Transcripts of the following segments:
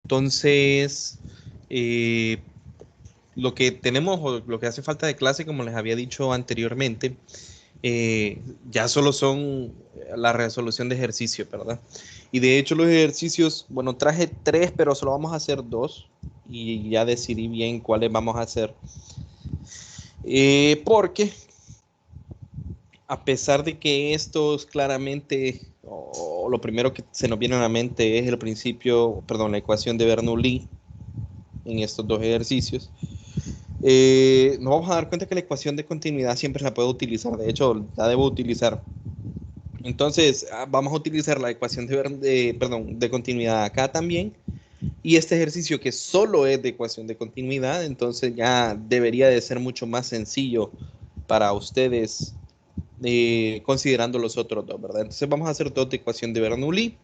Entonces, lo que tenemos o lo que hace falta de clase, como les había dicho anteriormente, ya solo son la resolución de ejercicio, ¿verdad? Y de hecho los ejercicios, bueno, traje 3, pero solo vamos a hacer 2 y ya decidí bien cuáles vamos a hacer. Porque a pesar de que estos claramente, o lo primero que se nos viene a la mente es el principio, perdón, la ecuación de Bernoulli en estos 2 ejercicios, nos vamos a dar cuenta que la ecuación de continuidad siempre la puedo utilizar, de hecho la debo utilizar. Entonces vamos a utilizar la ecuación de continuidad acá también, y este ejercicio que solo es de ecuación de continuidad, entonces ya debería de ser mucho más sencillo para ustedes, considerando los otros 2, ¿verdad? Entonces vamos a hacer 2 de ecuación de Bernoulli.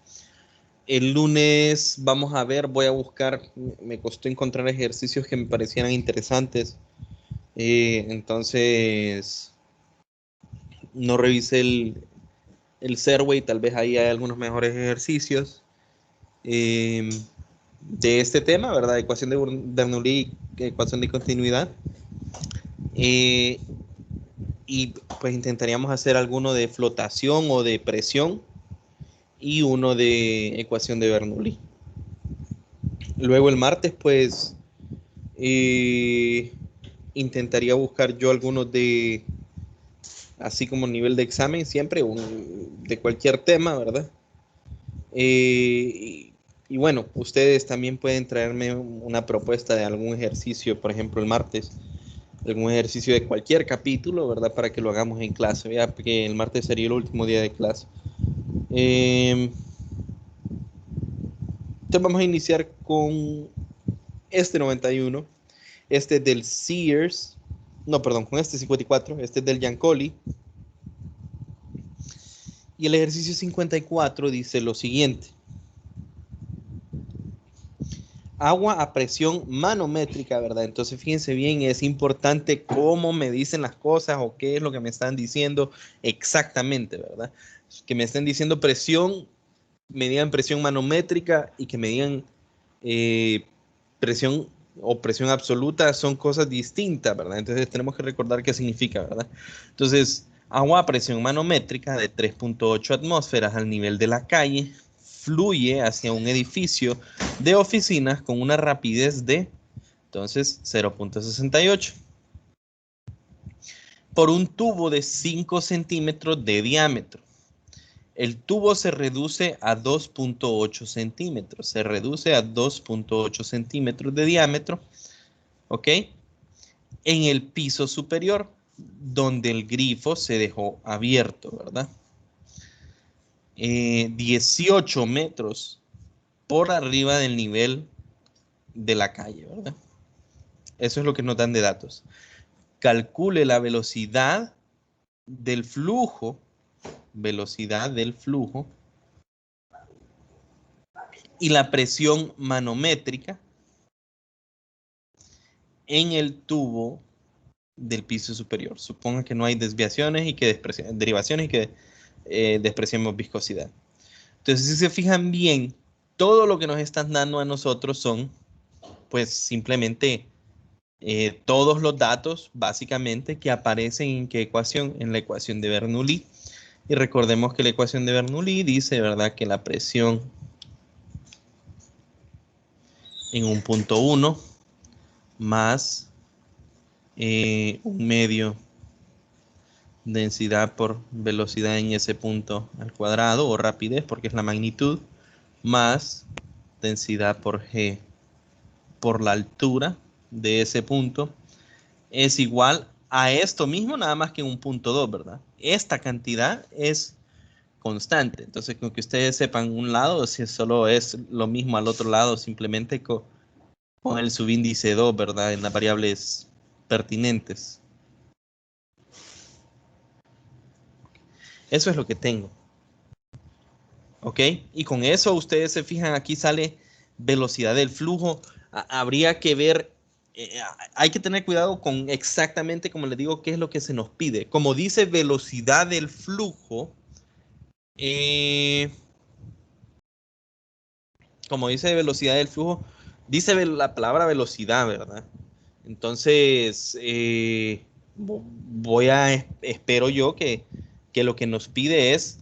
El lunes vamos a ver, voy a buscar, me costó encontrar ejercicios que me parecieran interesantes. Entonces, no revisé el Serway, tal vez ahí hay algunos mejores ejercicios de este tema, ¿verdad? Ecuación de Bernoulli, ecuación de continuidad. Y pues intentaríamos hacer alguno de flotación o de presión y uno de ecuación de Bernoulli. Luego el martes, pues, intentaría buscar yo algunos de, así como nivel de examen, siempre de cualquier tema, ¿verdad? Y bueno, ustedes también pueden traerme una propuesta de algún ejercicio, por ejemplo, el martes, algún ejercicio de cualquier capítulo, ¿verdad? Para que lo hagamos en clase, ya que el martes sería el último día de clase. Entonces vamos a iniciar con este 91, este del Sears, no, perdón, con este 54, este es del Giancoli. Y el ejercicio 54 dice lo siguiente. Agua a presión manométrica, ¿verdad? Entonces fíjense bien, es importante cómo me dicen las cosas o qué es lo que me están diciendo exactamente, ¿verdad? Que me estén diciendo presión, me digan presión manométrica y que me digan presión o presión absoluta son cosas distintas, ¿verdad? Entonces tenemos que recordar qué significa, ¿verdad? Entonces, agua a presión manométrica de 3.8 atmósferas al nivel de la calle fluye hacia un edificio de oficinas con una rapidez de, entonces, 0.68 por un tubo de 5 centímetros de diámetro. El tubo se reduce a 2.8 centímetros. Se reduce a 2.8 centímetros de diámetro, ¿ok? En el piso superior, donde el grifo se dejó abierto, ¿verdad? 18 metros por arriba del nivel de la calle, ¿verdad? Eso es lo que nos dan de datos. Calcule la velocidad del flujo y la presión manométrica en el tubo del piso superior. Suponga que no hay desviaciones y que derivaciones y que despreciemos viscosidad. Entonces, si se fijan bien, todo lo que nos están dando a nosotros son, pues, simplemente todos los datos, básicamente, que aparecen en qué ecuación, en la ecuación de Bernoulli. Y recordemos que la ecuación de Bernoulli dice, ¿verdad?, que la presión en un punto 1 más un medio densidad por velocidad en ese punto al cuadrado, o rapidez porque es la magnitud, más densidad por g por la altura de ese punto, es igual a esto mismo, nada más que en un punto 2, ¿verdad? Esta cantidad es constante. Entonces, con que ustedes sepan un lado, si solo es lo mismo al otro lado, simplemente con el subíndice 2, ¿verdad? En las variables pertinentes. Eso es lo que tengo. ¿Ok? Y con eso ustedes se fijan, aquí sale velocidad del flujo. Habría que ver, hay que tener cuidado con exactamente, como les digo, qué es lo que se nos pide. Como dice velocidad del flujo, como dice velocidad del flujo, dice la palabra velocidad, ¿verdad? Entonces, espero yo que lo que nos pide es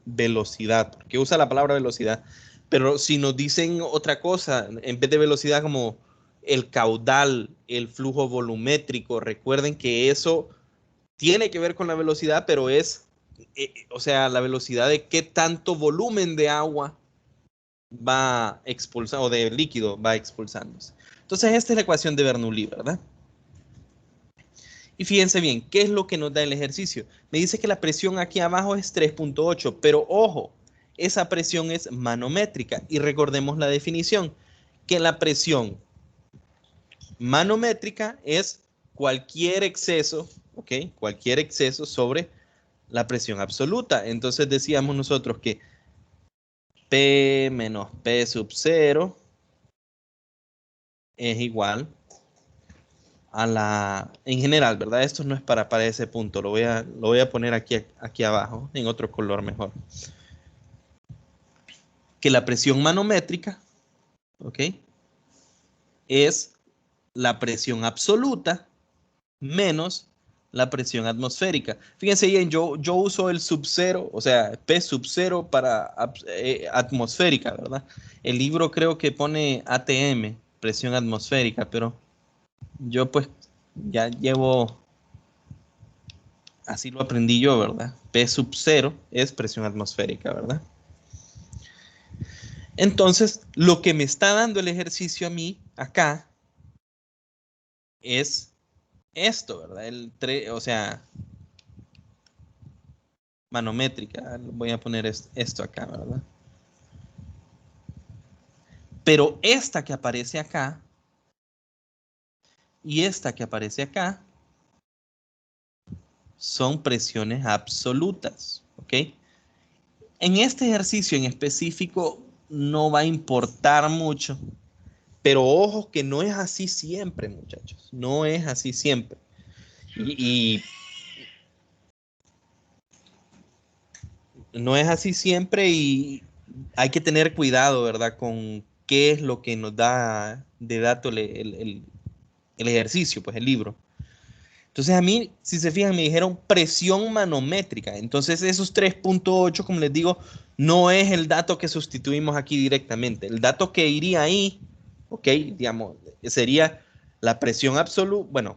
velocidad, porque usa la palabra velocidad. Pero si nos dicen otra cosa, en vez de velocidad como el caudal, el flujo volumétrico, recuerden que eso tiene que ver con la velocidad, pero es, o sea, la velocidad de qué tanto volumen de agua va expulsando, o de líquido va expulsándose. Entonces, esta es la ecuación de Bernoulli, ¿verdad? Y fíjense bien, ¿qué es lo que nos da el ejercicio? Me dice que la presión aquí abajo es 3.8, pero ojo, esa presión es manométrica. Y recordemos la definición, que la presión manométrica es cualquier exceso, ¿ok? Cualquier exceso sobre la presión absoluta. Entonces decíamos nosotros que P menos P sub 0 es igual a la, en general, ¿verdad? Esto no es para ese punto, lo voy a poner aquí abajo, en otro color mejor. Que la presión manométrica, ¿ok? Es la presión absoluta menos la presión atmosférica. Fíjense bien, yo uso el sub cero, o sea, P sub cero para atmosférica, ¿verdad? El libro creo que pone ATM, presión atmosférica, pero yo pues ya llevo, así lo aprendí yo, ¿verdad? P sub cero es presión atmosférica, ¿verdad? Entonces, lo que me está dando el ejercicio a mí acá es esto, ¿verdad? O sea, manométrica. Voy a poner esto acá, ¿verdad? Pero esta que aparece acá y esta que aparece acá son presiones absolutas, ¿ok? En este ejercicio en específico no va a importar mucho, pero ojo que no es así siempre, muchachos. No es así siempre. Y no es así siempre y hay que tener cuidado, ¿verdad? Con qué es lo que nos da de dato el ejercicio, pues el libro. Entonces a mí, si se fijan, me dijeron presión manométrica. Entonces esos 3.8, como les digo, no es el dato que sustituimos aquí directamente. El dato que iría ahí, ok, digamos, sería la presión absoluta. Bueno,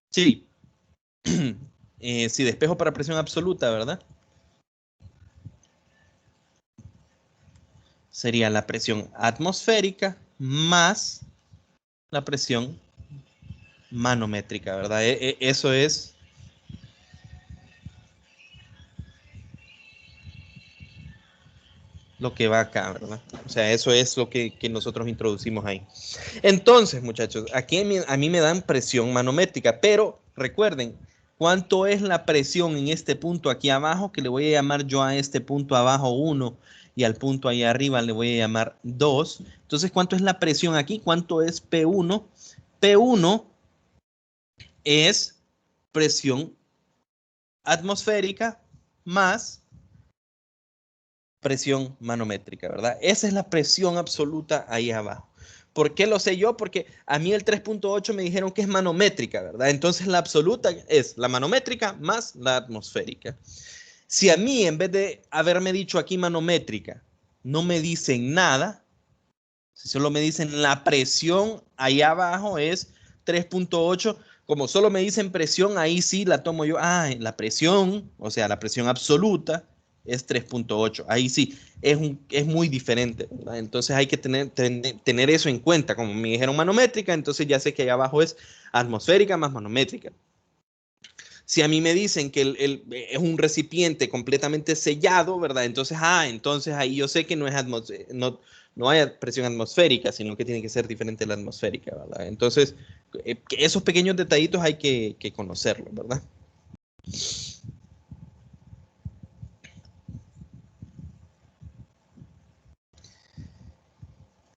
sí, si despejo para presión absoluta, ¿verdad? Sería la presión atmosférica más la presión manométrica, ¿verdad? Eso es lo que va acá, ¿verdad? O sea, eso es lo que nosotros introducimos ahí. Entonces, muchachos, aquí a mí me dan presión manométrica, pero recuerden, ¿cuánto es la presión en este punto aquí abajo? Que le voy a llamar yo a este punto abajo 1 y al punto ahí arriba le voy a llamar 2. Entonces, ¿cuánto es la presión aquí? ¿Cuánto es P1? P1 es presión atmosférica más presión manométrica, ¿verdad? Esa es la presión absoluta ahí abajo. ¿Por qué lo sé yo? Porque a mí el 3.8 me dijeron que es manométrica, ¿verdad? Entonces la absoluta es la manométrica más la atmosférica. Si a mí, en vez de haberme dicho aquí manométrica, no me dicen nada, si solo me dicen la presión ahí abajo es 3.8, como solo me dicen presión, ahí sí la tomo yo. Ah, la presión, o sea, la presión absoluta es 3.8. Ahí sí, es muy diferente, ¿verdad? Entonces hay que tener eso en cuenta. Como me dijeron manométrica, entonces ya sé que ahí abajo es atmosférica más manométrica. Si a mí me dicen que es un recipiente completamente sellado, ¿verdad? Entonces ahí yo sé que no hay presión atmosférica, sino que tiene que ser diferente la atmosférica, ¿verdad? Entonces, esos pequeños detallitos hay que conocerlos, ¿verdad?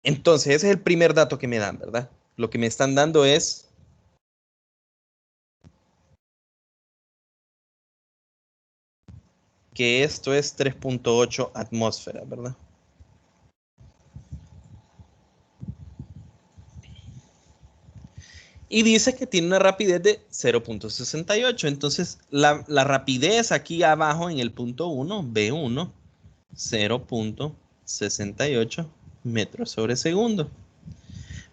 Entonces, ese es el primer dato que me dan, ¿verdad? Lo que me están dando es que esto es 3.8 atmósferas, ¿verdad? Y dice que tiene una rapidez de 0.68. Entonces, la rapidez aquí abajo en el punto 1, B1, 0.68 metros sobre segundo.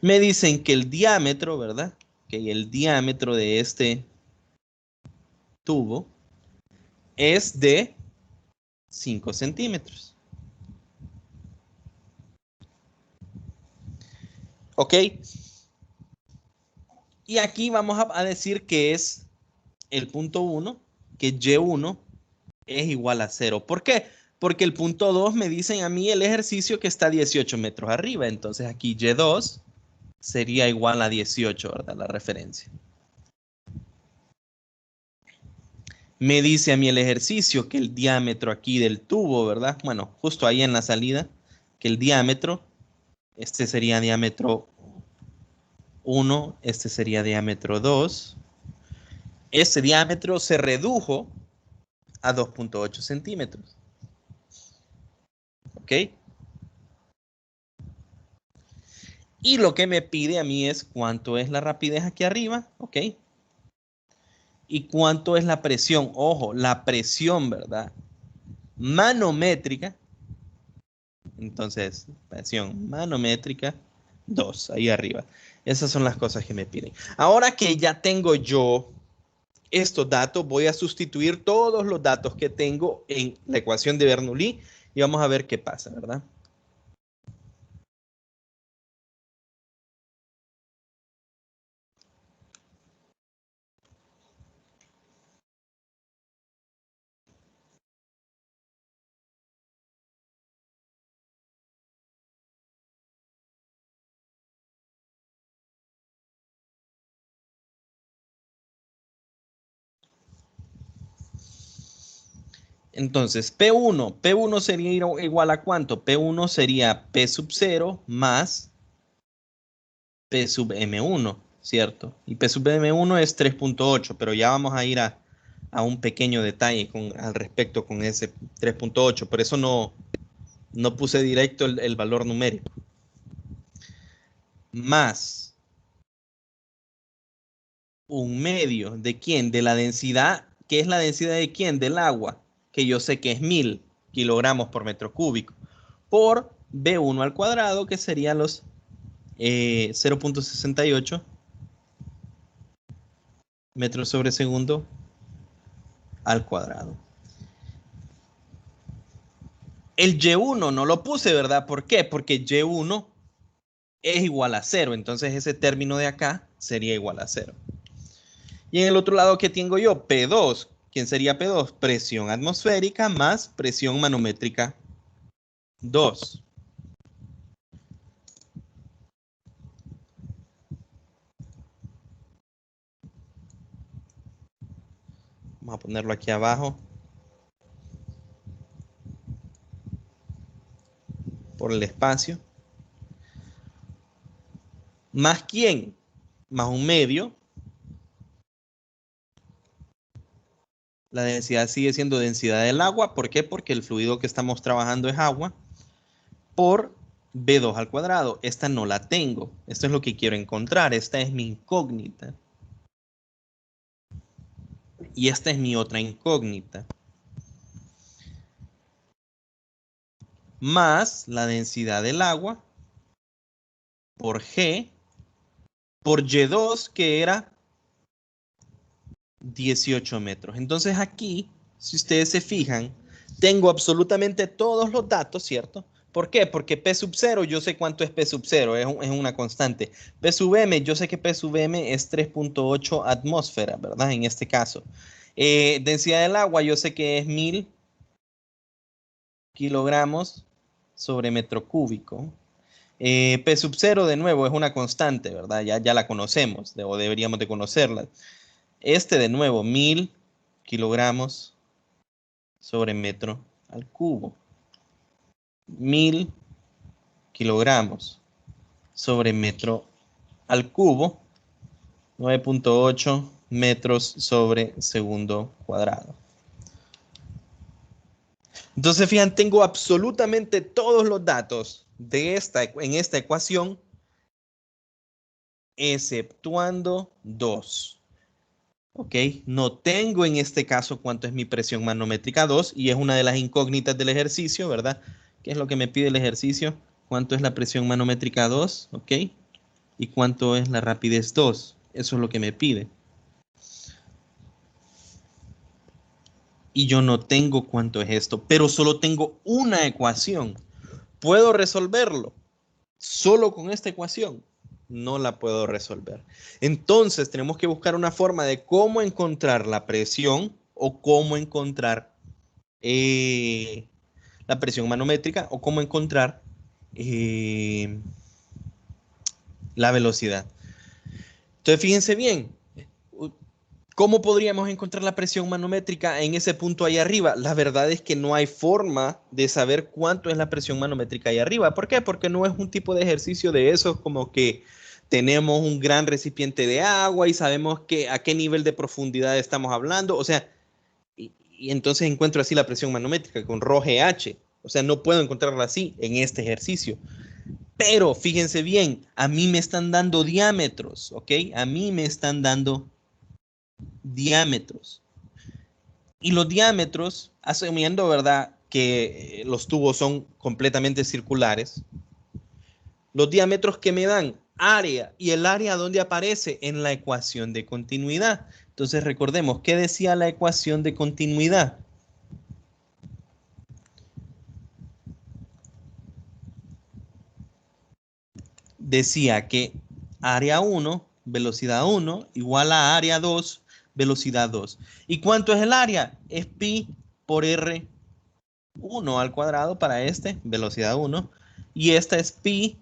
Me dicen que el diámetro, ¿verdad? Que el diámetro de este tubo es de 5 centímetros. ¿Ok? Y aquí vamos a decir que es el punto 1, que Y1 es igual a 0. ¿Por qué? Porque el punto 2 me dicen a mí el ejercicio que está 18 metros arriba. Entonces aquí Y2 sería igual a 18, ¿verdad? La referencia. Me dice a mí el ejercicio que el diámetro aquí del tubo, ¿verdad? Bueno, justo ahí en la salida, que el diámetro, este sería diámetro 1, este sería diámetro 2. Este diámetro se redujo a 2.8 centímetros. ¿Ok? Y lo que me pide a mí es cuánto es la rapidez aquí arriba. ¿Ok? Y cuánto es la presión. Ojo, la presión, ¿verdad? Manométrica. Entonces, presión manométrica 2, ahí arriba. Esas son las cosas que me piden. Ahora que ya tengo yo estos datos, voy a sustituir todos los datos que tengo en la ecuación de Bernoulli y vamos a ver qué pasa, ¿verdad? Entonces, P1 sería igual a ¿cuánto? P1 sería P sub 0 más P sub M1, ¿cierto? Y P sub M1 es 3.8, pero ya vamos a ir a un pequeño detalle al respecto con ese 3.8, por eso no puse directo el valor numérico. Más un medio, ¿de quién? De la densidad, ¿qué es la densidad de quién? Del agua, que yo sé que es 1000 kilogramos por metro cúbico, por B1 al cuadrado, que serían los 0.68 metros sobre segundo al cuadrado. El Y1 no lo puse, ¿verdad? ¿Por qué? Porque Y1 es igual a 0, entonces ese término de acá sería igual a 0. Y en el otro lado, ¿qué tengo yo? P2. ¿Quién sería P2? Presión atmosférica más presión manométrica 2. Vamos a ponerlo aquí abajo. Por el espacio. ¿Más quién? Más un medio. La densidad sigue siendo densidad del agua. ¿Por qué? Porque el fluido que estamos trabajando es agua. Por B2 al cuadrado. Esta no la tengo. Esto es lo que quiero encontrar. Esta es mi incógnita. Y esta es mi otra incógnita. Más la densidad del agua por G por Y2, que era 18 metros. Entonces aquí, si ustedes se fijan, tengo absolutamente todos los datos, ¿cierto? ¿Por qué? Porque P sub 0, yo sé cuánto es P sub 0, es una constante. P sub M, yo sé que P sub M es 3.8 atmósferas, ¿verdad? En este caso. Densidad del agua, yo sé que es 1000 kilogramos sobre metro cúbico. P sub 0, de nuevo, es una constante, ¿verdad? Ya la conocemos, o deberíamos de conocerla. Este, de nuevo, 1000 kilogramos sobre metro al cubo. 1000 kilogramos sobre metro al cubo. 9.8 metros sobre segundo cuadrado. Entonces, fíjense, tengo absolutamente todos los datos en esta ecuación exceptuando 2. ¿Ok? No tengo en este caso cuánto es mi presión manométrica 2 y es una de las incógnitas del ejercicio, ¿verdad? ¿Qué es lo que me pide el ejercicio? ¿Cuánto es la presión manométrica 2? ¿Ok? ¿Y cuánto es la rapidez 2? Eso es lo que me pide. Y yo no tengo cuánto es esto, pero solo tengo una ecuación. ¿Puedo resolverlo? Solo con esta ecuación no la puedo resolver. Entonces tenemos que buscar una forma de cómo encontrar la presión o cómo encontrar la presión manométrica o cómo encontrar la velocidad. Entonces fíjense bien, ¿cómo podríamos encontrar la presión manométrica en ese punto ahí arriba? La verdad es que no hay forma de saber cuánto es la presión manométrica ahí arriba. ¿Por qué? Porque no es un tipo de ejercicio de esos como que tenemos un gran recipiente de agua y sabemos a qué nivel de profundidad estamos hablando. O sea, y entonces encuentro así la presión manométrica con ρGH. O sea, no puedo encontrarla así en este ejercicio. Pero fíjense bien, a mí me están dando diámetros, ¿ok? A mí me están dando diámetros. Y los diámetros, asumiendo, ¿verdad?, que los tubos son completamente circulares, los diámetros que me dan área y el área donde aparece en la ecuación de continuidad. Entonces recordemos, ¿qué decía la ecuación de continuidad? Decía que área 1, velocidad 1, igual a área 2, velocidad 2. ¿Y cuánto es el área? Es pi por r 1 al cuadrado para velocidad 1. Y esta es pi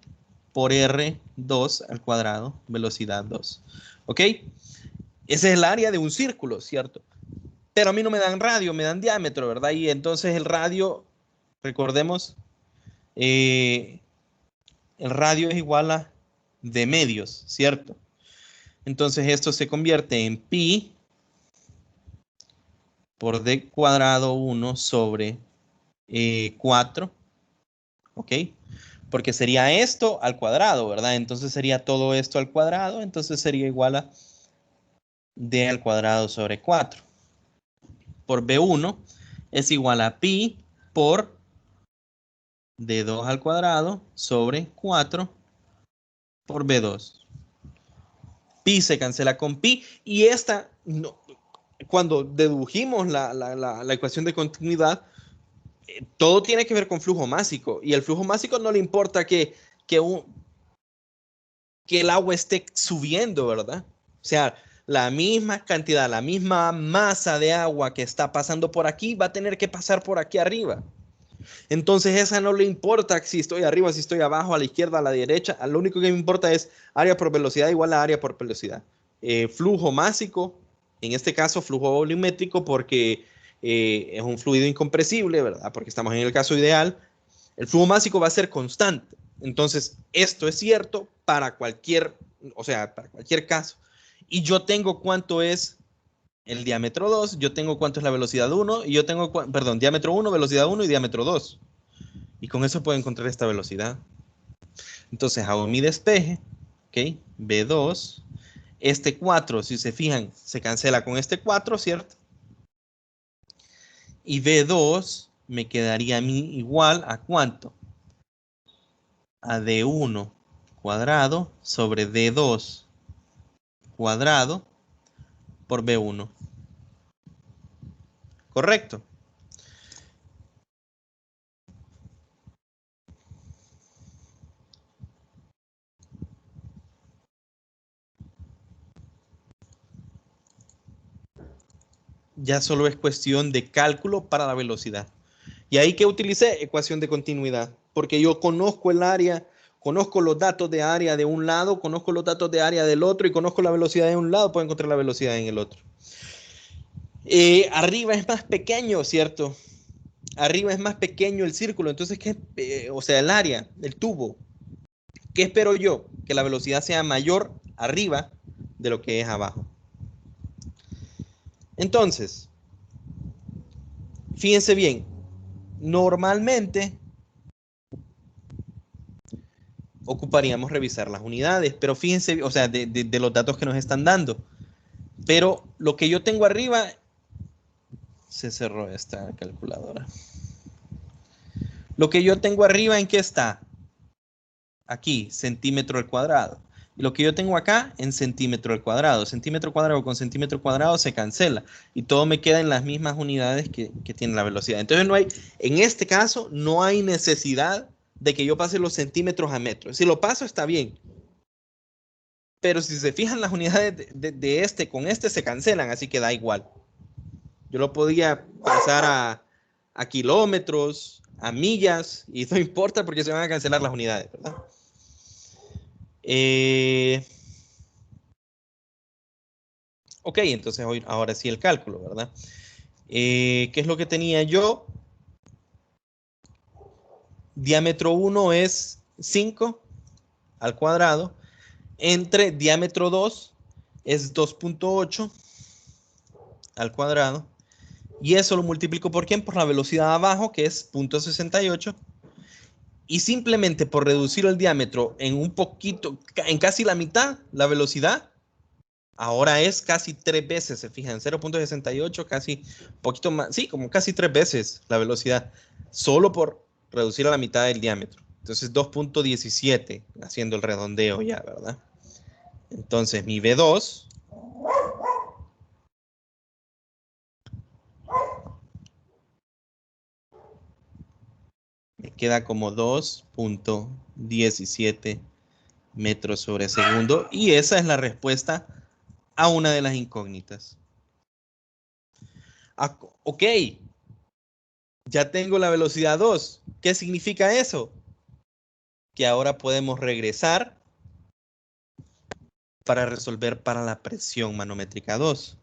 por r2 al cuadrado, velocidad 2. ¿Ok? Ese es el área de un círculo, ¿cierto? Pero a mí no me dan radio, me dan diámetro, ¿verdad? Y entonces el radio, recordemos, el radio es igual a de medios, ¿cierto? Entonces esto se convierte en pi por d cuadrado 1 sobre 4, ¿ok? Porque sería esto al cuadrado, ¿verdad? Entonces sería todo esto al cuadrado, entonces sería igual a d al cuadrado sobre 4. Por b1 es igual a pi por d2 al cuadrado sobre 4 por b2. Pi se cancela con pi y esta, no, cuando dedujimos la ecuación de continuidad, todo tiene que ver con flujo másico y el flujo másico no le importa que, que el agua esté subiendo, ¿verdad? O sea, la misma cantidad, la misma masa de agua que está pasando por aquí va a tener que pasar por aquí arriba. Entonces esa no le importa si estoy arriba, si estoy abajo, a la izquierda, a la derecha. Lo único que me importa es área por velocidad igual a área por velocidad. Flujo másico, en este caso flujo volumétrico porque es un fluido incompresible, ¿verdad? Porque estamos en el caso ideal. El flujo másico va a ser constante. Entonces, esto es cierto para cualquier, o sea, para cualquier caso. Y yo tengo cuánto es el diámetro 2, yo tengo cuánto es la velocidad 1, y yo tengo, perdón, diámetro 1, velocidad 1 y diámetro 2. Y con eso puedo encontrar esta velocidad. Entonces hago mi despeje, ¿ok? B2. Este 4, si se fijan, se cancela con este 4, ¿cierto? Y B2 me quedaría a mí igual a ¿cuánto? A D1 cuadrado sobre D2 cuadrado por B1. ¿Correcto? Ya solo es cuestión de cálculo para la velocidad. Y ahí que utilicé ecuación de continuidad, porque yo conozco el área, conozco los datos de área de un lado, conozco los datos de área del otro y conozco la velocidad de un lado, puedo encontrar la velocidad en el otro. Arriba es más pequeño, ¿cierto? Arriba es más pequeño el círculo, entonces, o sea, el área, el tubo. ¿Qué espero yo? Que la velocidad sea mayor arriba de lo que es abajo. Entonces, fíjense bien, normalmente ocuparíamos revisar las unidades. Pero fíjense, o sea, de los datos que nos están dando. Pero lo que yo tengo arriba, se cerró esta calculadora. Lo que yo tengo arriba, ¿en qué está? Aquí, centímetro al cuadrado. Y lo que yo tengo acá, en centímetro al cuadrado. Centímetro cuadrado con centímetro cuadrado se cancela. Y todo me queda en las mismas unidades que tiene la velocidad. Entonces no hay, en este caso, no hay necesidad de que yo pase los centímetros a metros. Si lo paso, está bien. Pero si se fijan, las unidades de este con este se cancelan, así que da igual. Yo lo podía pasar a kilómetros, a millas, y no importa porque se van a cancelar las unidades, ¿verdad? Ok, entonces ahora sí el cálculo, ¿verdad? ¿Qué es lo que tenía yo? Diámetro 1 es 5 al cuadrado, entre diámetro 2 es 2.8 al cuadrado, y eso lo multiplico por ¿quién? Por la velocidad abajo, que es 0.68, y simplemente por reducir el diámetro en un poquito, en casi la mitad, la velocidad, ahora es casi 3 veces, se fijan, 0.68, casi un poquito más, sí, como casi 3 veces la velocidad, solo por reducir a la mitad del diámetro. Entonces 2.17, haciendo el redondeo ya, ¿verdad? Entonces mi V2 me queda como 2.17 metros sobre segundo, y esa es la respuesta a una de las incógnitas. Ok, ya tengo la velocidad 2. ¿Qué significa eso? Que ahora podemos regresar para resolver para la presión manométrica 2.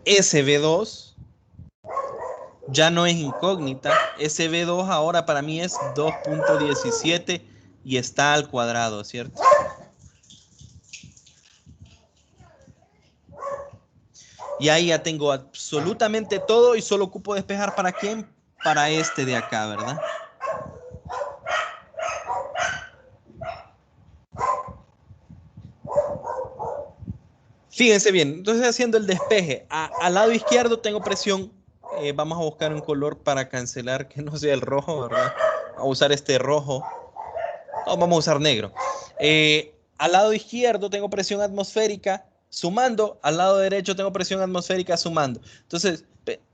SV2 ya no es incógnita. SV2 ahora para mí es 2.17 y está al cuadrado, ¿cierto? Y ahí ya tengo absolutamente todo y solo ocupo despejar ¿para quién? Para este de acá, ¿verdad? Fíjense bien, entonces haciendo el despeje, al lado izquierdo tengo presión, vamos a buscar un color para cancelar que no sea el rojo, ¿verdad? Vamos a usar este rojo, no, vamos a usar negro. Al lado izquierdo tengo presión atmosférica sumando, al lado derecho tengo presión atmosférica sumando. Entonces,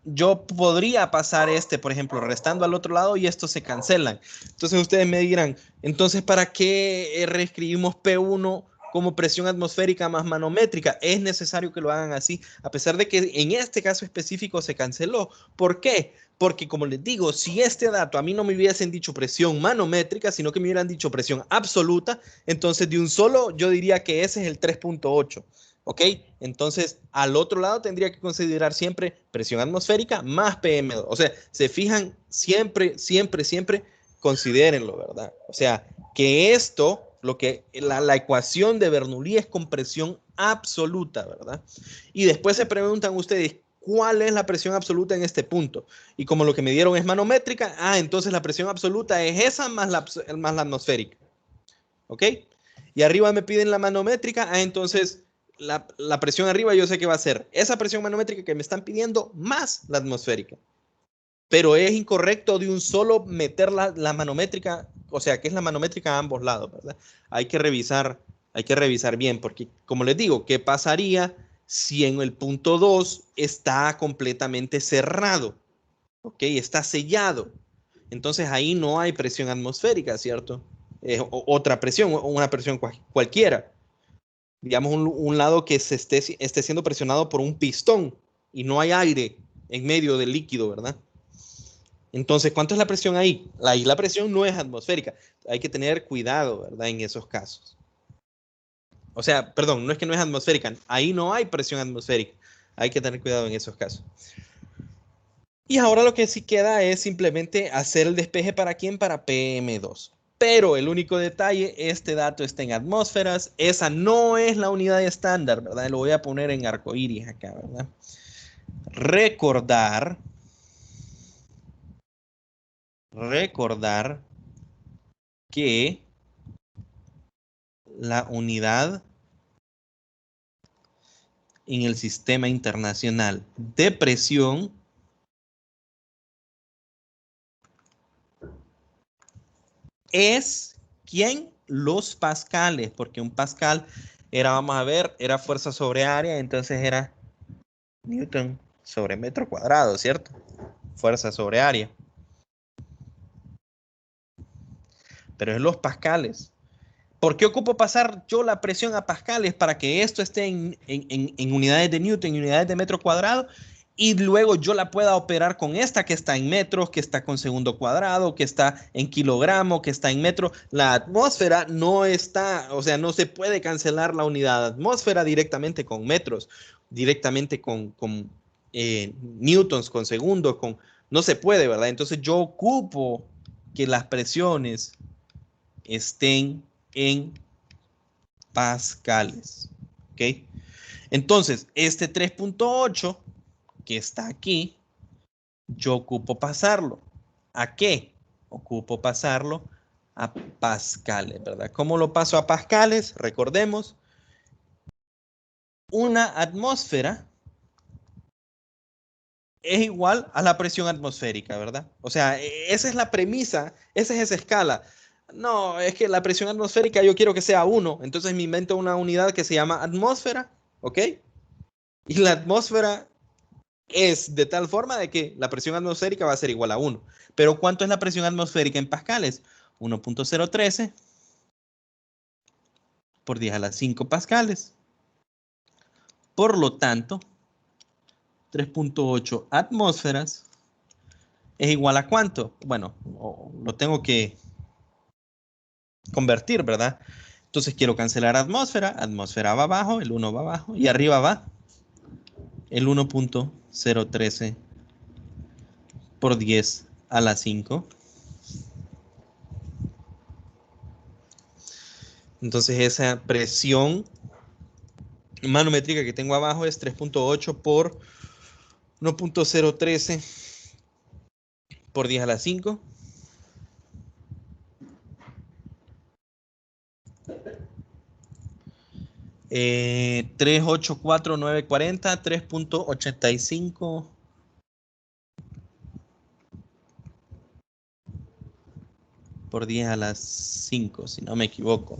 yo podría pasar este, por ejemplo, restando al otro lado y estos se cancelan. Entonces ustedes me dirán, entonces, ¿para qué reescribimos P1 como presión atmosférica más manométrica? Es necesario que lo hagan así, a pesar de que en este caso específico se canceló. ¿Por qué? Porque como les digo, si este dato a mí no me hubiesen dicho presión manométrica, sino que me hubieran dicho presión absoluta, entonces de un solo yo diría que ese es el 3.8. ¿Ok? Entonces, al otro lado tendría que considerar siempre presión atmosférica más PM2. O sea, se fijan siempre, siempre, siempre, considérenlo, ¿verdad? O sea, que esto, lo que la ecuación de Bernoulli es con presión absoluta, ¿verdad? Y después se preguntan ustedes, ¿cuál es la presión absoluta en este punto? Y como lo que me dieron es manométrica, entonces la presión absoluta es esa más la atmosférica. ¿Ok? Y arriba me piden la manométrica, entonces la presión arriba yo sé que va a ser esa presión manométrica que me están pidiendo más la atmosférica. Pero es incorrecto de un solo meter la manométrica, o sea, que es la manométrica a ambos lados, ¿verdad? Hay que revisar bien, porque como les digo, ¿qué pasaría si en el punto 2 está completamente cerrado, ¿ok? Está sellado. Entonces ahí no hay presión atmosférica, ¿cierto? Otra presión, una presión cualquiera. Digamos un lado que esté siendo presionado por un pistón y no hay aire en medio del líquido, ¿verdad? Entonces, ¿cuánto es la presión ahí? Ahí la presión no es atmosférica. Hay que tener cuidado, ¿verdad? En esos casos. O sea, perdón, no es que no es atmosférica. Ahí no hay presión atmosférica. Hay que tener cuidado en esos casos. Y ahora lo que sí queda es simplemente hacer el despeje para quién, para PM2. Pero el único detalle, este dato está en atmósferas. Esa no es la unidad estándar, ¿verdad? Lo voy a poner en arcoíris acá, ¿verdad? Recordar que la unidad en el sistema internacional de presión es ¿quién? Los pascales, porque un pascal era, vamos a ver, era fuerza sobre área, entonces era Newton sobre metro cuadrado, ¿cierto? Fuerza sobre área. Pero es los pascales. ¿Por qué ocupo pasar yo la presión a pascales para que esto esté en unidades de Newton, en unidades de metro cuadrado? Y luego yo la pueda operar con esta que está en metros, que está con segundo cuadrado, que está en kilogramo, que está en metro. La atmósfera no está, o sea, no se puede cancelar la unidad atmósfera directamente con metros, directamente con newtons, con segundos, no se puede, ¿verdad? Entonces yo ocupo que las presiones estén en pascales, ¿ok? Entonces, este 3.8 que está aquí, yo ocupo pasarlo. ¿A qué? Ocupo pasarlo a pascales, ¿verdad? ¿Cómo lo paso a pascales? Recordemos, una atmósfera es igual a la presión atmosférica, ¿verdad? O sea, esa es la premisa, esa es esa escala. No, es que la presión atmosférica yo quiero que sea 1, entonces me invento una unidad que se llama atmósfera, ¿ok? Y la atmósfera es de tal forma de que la presión atmosférica va a ser igual a 1. Pero ¿cuánto es la presión atmosférica en pascales? 1.013 por 10 a la 5 pascales. Por lo tanto, 3.8 atmósferas es igual a ¿cuánto? Bueno, lo tengo que convertir, ¿verdad? Entonces quiero cancelar atmósfera, atmósfera va abajo, el 1 va abajo y arriba va el 1.013 por 10 a la 5. Entonces esa presión manométrica que tengo abajo es 3.8 por 1.013 por 10 a la 5. Eh, 384,940, 3.85 por 10 a las 5, si no me equivoco.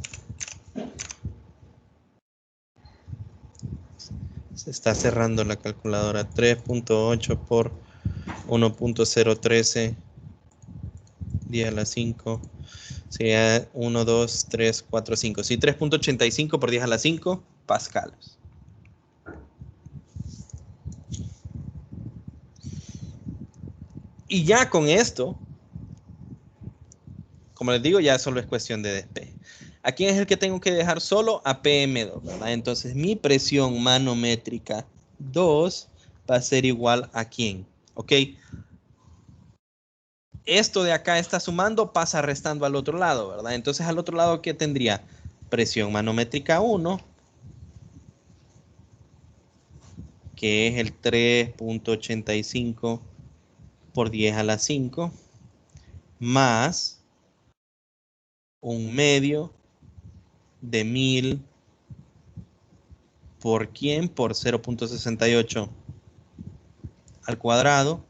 Se está cerrando la calculadora. 3.8 por 1.013 10 a la 5. Sería 1, 2, 3, 4, 5. Sí, 3.85 por 10 a la 5 pascales. Y ya con esto, como les digo, ya solo es cuestión de despeje. ¿A quién es el que tengo que dejar solo? A PM2, ¿verdad? Entonces mi presión manométrica 2 va a ser igual a quién, ¿ok? Esto de acá está sumando, pasa restando al otro lado, ¿verdad? Entonces al otro lado, ¿qué tendría? Presión manométrica 1, que es el 3.85 por 10 a la 5, más un medio de 1000 por quién, por 0.68 al cuadrado,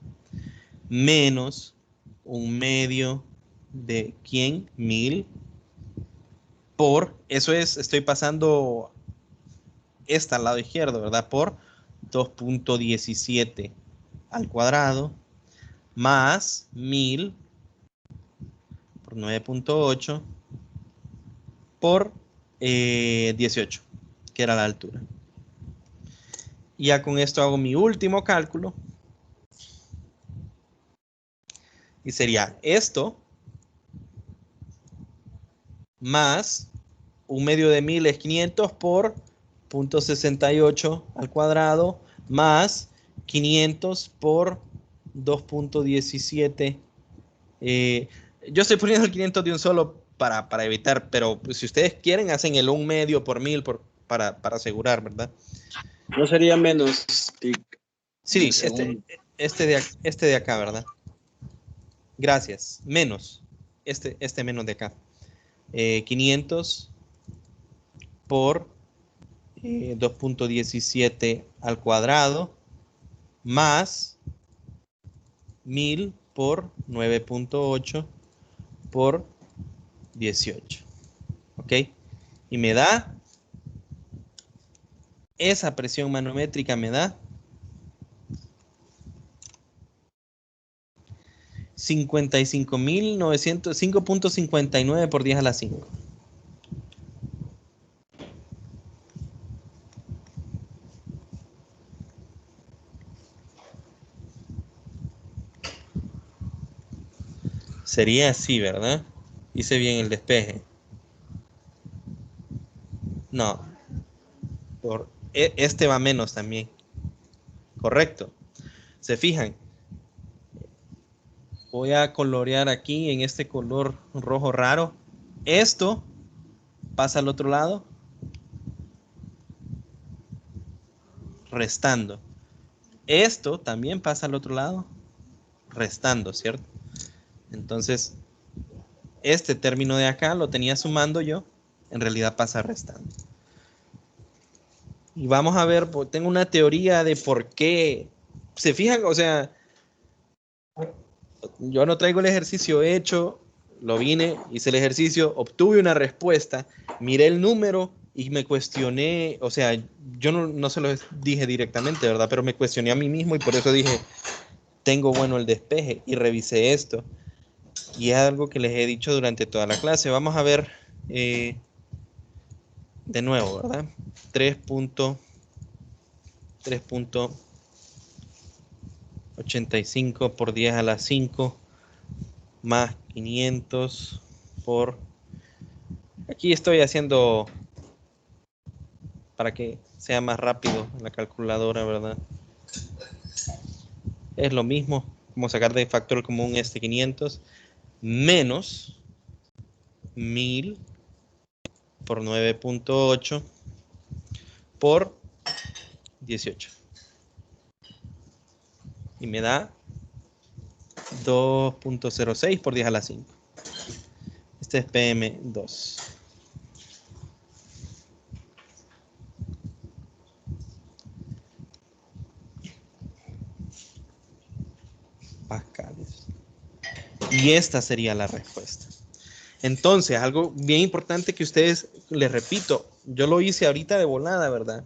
menos un medio de quién, 1000 por, eso es, estoy pasando esta al lado izquierdo, ¿verdad? Por 2.17 al cuadrado más 1000 por 9.8 por 18, que era la altura. Y ya con esto hago mi último cálculo. Y sería esto más 1/2 de 1000 es 500 por 0.68 al cuadrado más 500 por 2.17. Yo estoy poniendo el 500 de un solo para evitar, pero pues, si ustedes quieren hacen el 1/2 por 1000 para asegurar, ¿verdad? No sería menos. Sí, este de acá, ¿verdad? Gracias. Menos. Este menos de acá. 500 por 2.17 al cuadrado más 1000 por 9.8 por 18. ¿Ok? Y me da, esa presión manométrica me da 55.900, 5.59 por 10 a la 5. Sería así, ¿verdad? Hice bien el despeje. No. Este va menos también. Correcto. ¿Se fijan? Voy a colorear aquí en este color rojo raro. Esto pasa al otro lado. Restando. Esto también pasa al otro lado. Restando, ¿cierto? Entonces, este término de acá lo tenía sumando yo. En realidad pasa restando. Y vamos a ver, tengo una teoría de por qué. ¿Se fijan? O sea, yo no traigo el ejercicio hecho, lo vine, hice el ejercicio, obtuve una respuesta, miré el número y me cuestioné, o sea, yo no se lo dije directamente, ¿verdad? Pero me cuestioné a mí mismo y por eso dije, tengo bueno el despeje y revisé esto. Y es algo que les he dicho durante toda la clase. Vamos a ver de nuevo, ¿verdad? 3.85 por 10 a la 5 más 500 por... Aquí estoy haciendo para que sea más rápido en la calculadora, ¿verdad? Es lo mismo, como sacar de factor común 500 menos 1000 por 9.8 por 18. Y me da 2.06 por 10 a la 5. Este es PM2. Pascales. Y esta sería la respuesta. Entonces, algo bien importante que ustedes, les repito, yo lo hice ahorita de volada, ¿verdad?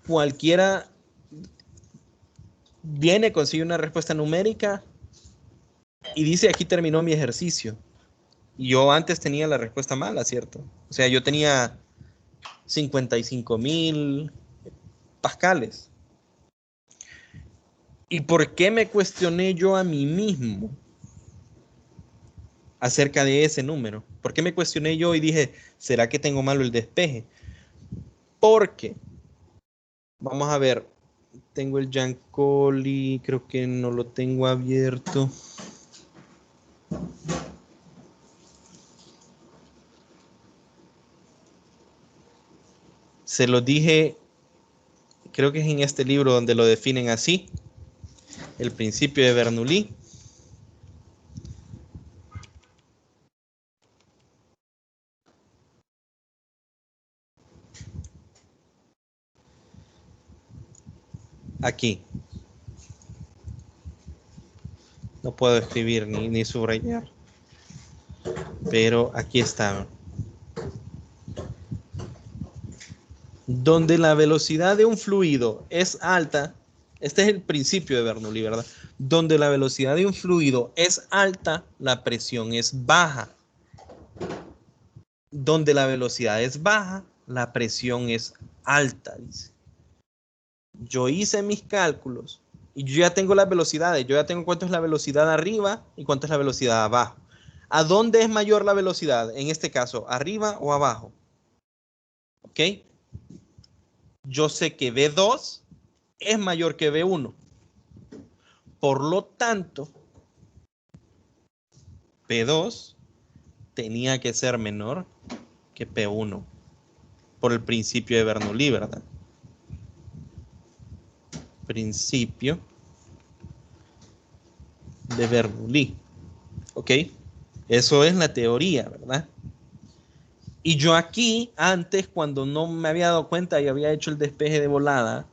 Cualquiera viene, consigue una respuesta numérica y dice, aquí terminó mi ejercicio. Y yo antes tenía la respuesta mala, ¿cierto? O sea, yo tenía 55.000 pascales. ¿Y por qué me cuestioné yo a mí mismo acerca de ese número? ¿Por qué me cuestioné yo y dije, ¿será que tengo malo el despeje? Porque, vamos a ver, tengo el Giancoli, creo que no lo tengo abierto. Se lo dije, creo que es en este libro donde lo definen así, el principio de Bernoulli. Aquí. No puedo escribir ni subrayar. Pero aquí está. donde la velocidad de un fluido es alta, este es el principio de Bernoulli, ¿verdad? Donde la velocidad de un fluido es alta, la presión es baja. Donde la velocidad es baja, la presión es alta, dice. Yo hice mis cálculos y yo ya tengo las velocidades, yo ya tengo cuánto es la velocidad arriba y cuánto es la velocidad abajo. ¿A dónde es mayor la velocidad? En este caso, ¿arriba o abajo? ¿Ok? Yo sé que V2 es mayor que V1. Por lo tanto, P2 tenía que ser menor que P1 por el principio de Bernoulli, ¿verdad? Principio de Bernoulli. ¿Ok? Eso es la teoría, ¿verdad? Y yo aquí, antes, cuando no me había dado cuenta y había hecho el despeje de volada,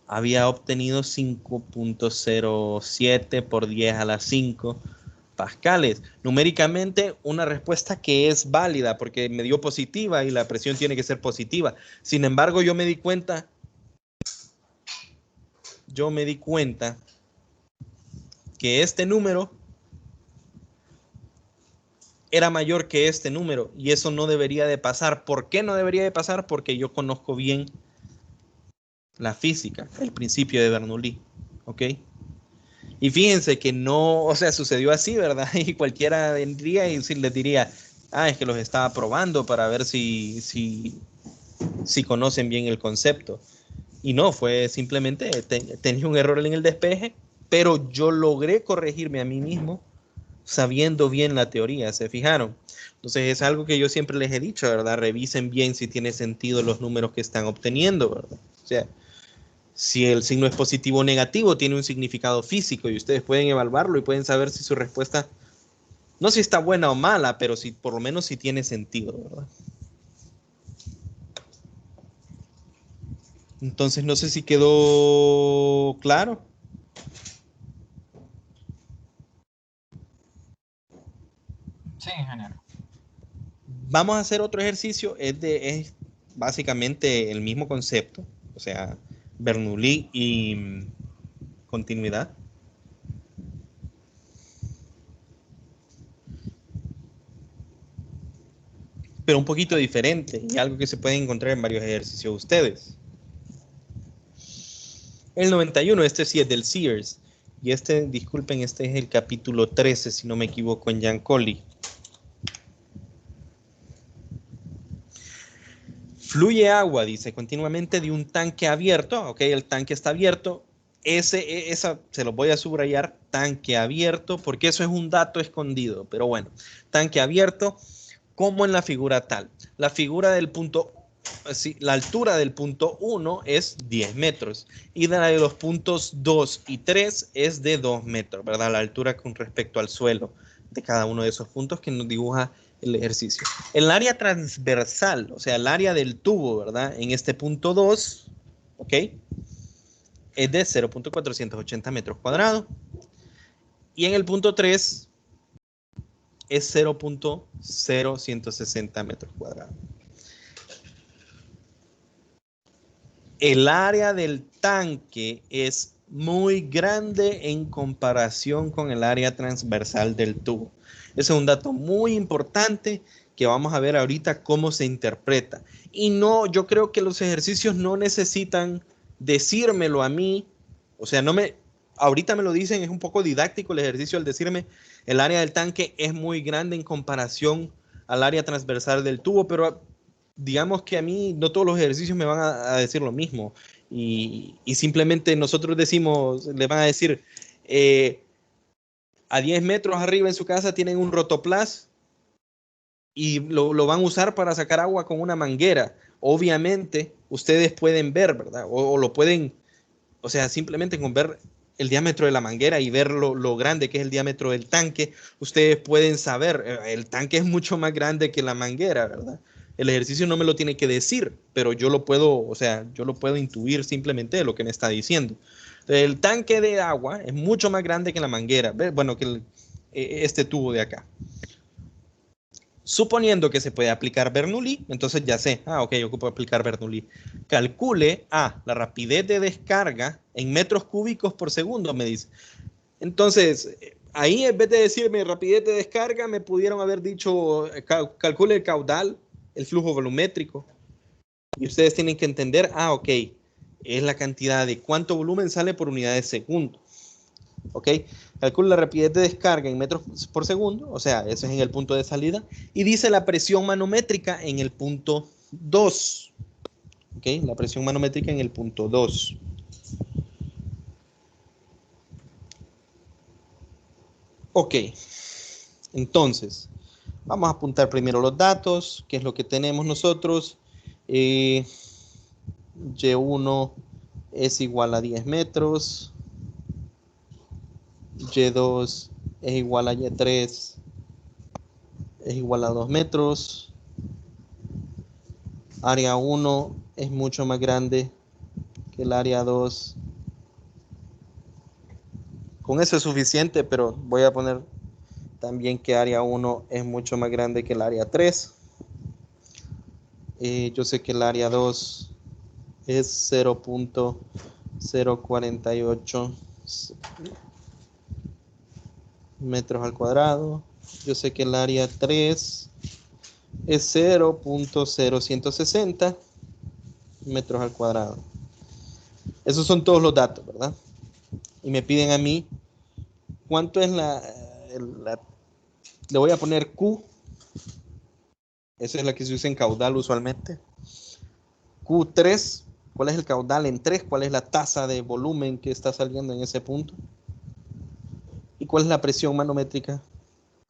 había obtenido 5.07 por 10 a la 5 pascales. Numéricamente, una respuesta que es válida porque me dio positiva y la presión tiene que ser positiva. Sin embargo, yo me di cuenta que este número era mayor que este número y eso no debería de pasar. ¿Por qué no debería de pasar? Porque yo conozco bien la física, el principio de Bernoulli, ¿ok? Y fíjense que no, o sea, sucedió así, ¿verdad? Y cualquiera vendría y les diría, es que los estaba probando para ver si conocen bien el concepto. Y no, fue simplemente, tenía un error en el despeje, pero yo logré corregirme a mí mismo sabiendo bien la teoría, ¿se fijaron? Entonces es algo que yo siempre les he dicho, ¿verdad? Revisen bien si tiene sentido los números que están obteniendo, ¿verdad? O sea, si el signo es positivo o negativo, tiene un significado físico y ustedes pueden evaluarlo y pueden saber si su respuesta, no si está buena o mala, pero si por lo menos si tiene sentido, ¿verdad? Entonces no sé si quedó claro. Sí, ingeniero. Vamos a hacer otro ejercicio, es básicamente el mismo concepto, o sea, Bernoulli y continuidad. Pero un poquito diferente y algo que se puede encontrar en varios ejercicios de ustedes. El 91, este sí es del Sears. Y disculpen, este es el capítulo 13, si no me equivoco, en Giancoli. Fluye agua, dice, continuamente de un tanque abierto. Ok, el tanque está abierto. Esa se lo voy a subrayar, tanque abierto, porque eso es un dato escondido. Pero bueno, tanque abierto, como en la figura tal. La figura del punto, la altura del punto 1 es 10 metros y la de los puntos 2 y 3 es de 2 metros, ¿verdad? La altura con respecto al suelo de cada uno de esos puntos que nos dibuja el ejercicio. El área transversal, o sea, el área del tubo, ¿verdad? En este punto 2, ¿ok? Es de 0.480 metros cuadrados. Y en el punto 3 es 0.0160 metros cuadrados. El área del tanque es muy grande en comparación con el área transversal del tubo. Ese es un dato muy importante que vamos a ver ahorita cómo se interpreta. Y no, yo creo que los ejercicios no necesitan decírmelo a mí. O sea, ahorita me lo dicen, es un poco didáctico el ejercicio al decirme el área del tanque es muy grande en comparación al área transversal del tubo, pero digamos que a mí no todos los ejercicios me van a decir lo mismo y simplemente nosotros decimos, le van a decir a 10 metros arriba en su casa tienen un rotoplas y lo van a usar para sacar agua con una manguera. Obviamente ustedes pueden ver, ¿verdad? O lo pueden, o sea, simplemente con ver el diámetro de la manguera y ver lo grande que es el diámetro del tanque, ustedes pueden saber, el tanque es mucho más grande que la manguera, ¿verdad? El ejercicio no me lo tiene que decir, pero yo lo puedo, o sea, yo lo puedo intuir simplemente de lo que me está diciendo. El tanque de agua es mucho más grande que la manguera, bueno, que este tubo de acá. Suponiendo que se puede aplicar Bernoulli, entonces ya sé, ok, ocupo aplicar Bernoulli. Calcule, la rapidez de descarga en metros cúbicos por segundo, me dice. Entonces, ahí en vez de decirme rapidez de descarga, me pudieron haber dicho, calcule el caudal, el flujo volumétrico. Y ustedes tienen que entender, ok, es la cantidad de cuánto volumen sale por unidad de segundo. ¿Ok? Calcula la rapidez de descarga en metros por segundo, o sea, eso es en el punto de salida, y dice la presión manométrica en el punto 2. ¿Ok? La presión manométrica en el punto 2. Ok. Entonces, vamos a apuntar primero los datos, qué es lo que tenemos nosotros. Y1 es igual a 10 metros. Y2 es igual a Y3 es igual a 2 metros. Área 1 es mucho más grande que el área 2. Con eso es suficiente, pero voy a poner también que área 1 es mucho más grande que el área 3. Yo sé que el área 2 es 0.048 metros al cuadrado. Yo sé que el área 3 es 0.0160 metros al cuadrado. Esos son todos los datos, ¿verdad? Y me piden a mí cuánto es le voy a poner Q. Esa es la que se usa en caudal usualmente. Q3, ¿cuál es el caudal en 3? ¿Cuál es la tasa de volumen que está saliendo en ese punto? ¿Y cuál es la presión manométrica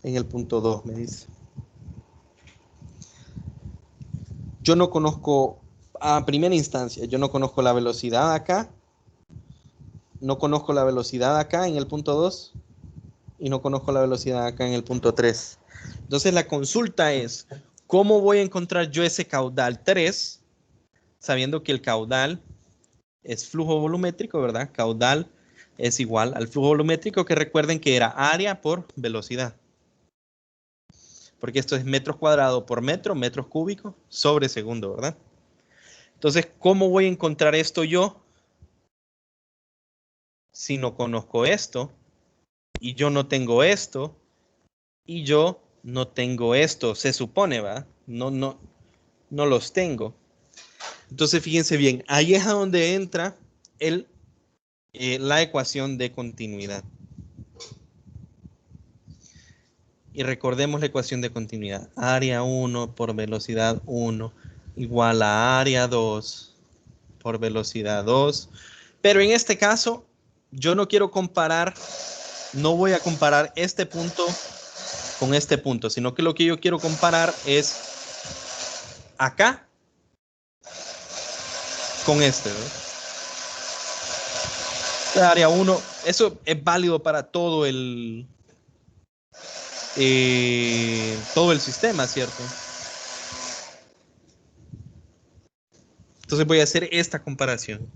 en el punto 2? Me dice. Yo no conozco, a primera instancia, yo no conozco la velocidad acá. No conozco la velocidad acá en el punto 2. Y no conozco la velocidad acá en el punto 3. Entonces la consulta es, ¿cómo voy a encontrar yo ese caudal 3? Sabiendo que el caudal es flujo volumétrico, ¿verdad? Caudal es igual al flujo volumétrico, que recuerden que era área por velocidad. Porque esto es metros cuadrados por metro, metros cúbicos sobre segundo, ¿verdad? Entonces, ¿cómo voy a encontrar esto yo si no conozco esto? Y yo no tengo esto. Y yo no tengo esto. Se supone, ¿verdad? No los tengo. Entonces, fíjense bien. Ahí es a donde entra la ecuación de continuidad. Y recordemos la ecuación de continuidad. Área 1 por velocidad 1 igual a área 2 por velocidad 2. Pero en este caso, yo no quiero comparar, no voy a comparar este punto con este punto, sino que lo que yo quiero comparar es acá con este, ¿verdad? Área 1, eso es válido para todo el sistema, ¿cierto? Entonces voy a hacer esta comparación.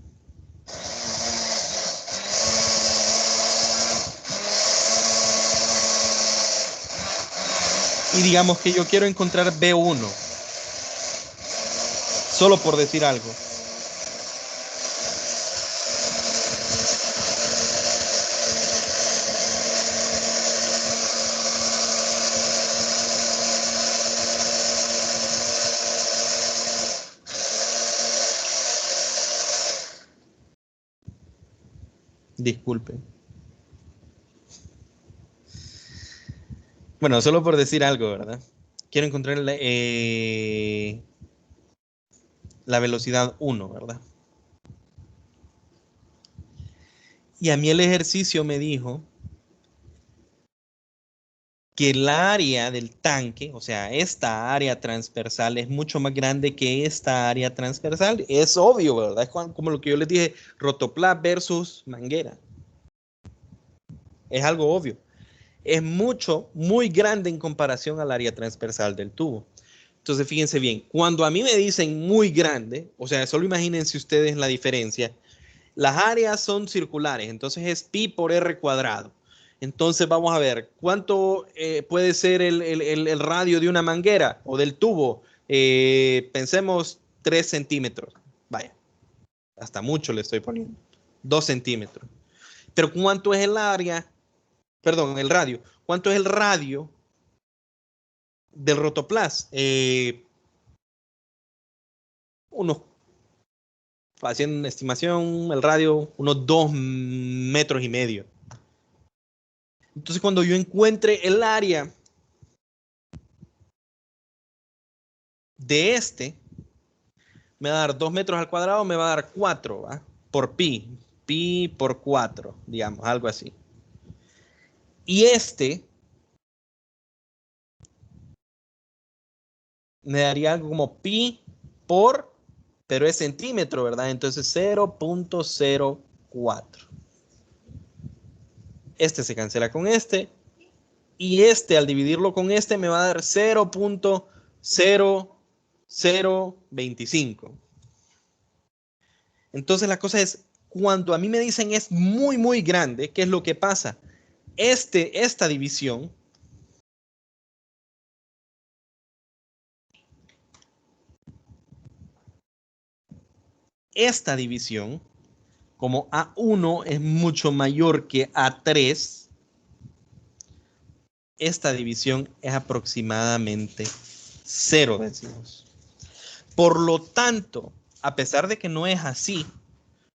Y digamos que yo quiero encontrar B1. Solo por decir algo. Disculpen. Bueno, solo por decir algo, ¿verdad? Quiero encontrar la velocidad 1, ¿verdad? Y a mí el ejercicio me dijo que el área del tanque, o sea, esta área transversal es mucho más grande que esta área transversal. Es obvio, ¿verdad? Es como lo que yo les dije, rotoplas versus manguera. Es algo obvio. Es muy grande en comparación al área transversal del tubo. Entonces, fíjense bien, cuando a mí me dicen muy grande, o sea, solo imagínense ustedes la diferencia. Las áreas son circulares, entonces es pi por r cuadrado. Entonces vamos a ver, ¿cuánto puede ser el radio de una manguera o del tubo? Pensemos 3 centímetros. Vaya, hasta mucho le estoy poniendo. 2 centímetros. Pero ¿cuánto es el área? Perdón, el radio. ¿Cuánto es el radio del rotoplas? Haciendo una estimación, el radio, unos 2,5 metros. Entonces, cuando yo encuentre el área de este, me va a dar 2 metros al cuadrado, me va a dar 4, ¿va? Por pi. Pi por 4, digamos, algo así. Y este me daría algo como pi por, pero es centímetro, ¿verdad? Entonces 0.04. Este se cancela con este. Y este, al dividirlo con este, me va a dar 0.0025. Entonces la cosa es, cuando a mí me dicen es muy, muy grande, ¿qué es lo que pasa? Esta división como A1 es mucho mayor que A3, esta división es aproximadamente 0, decimos. Por lo tanto, a pesar de que no es así,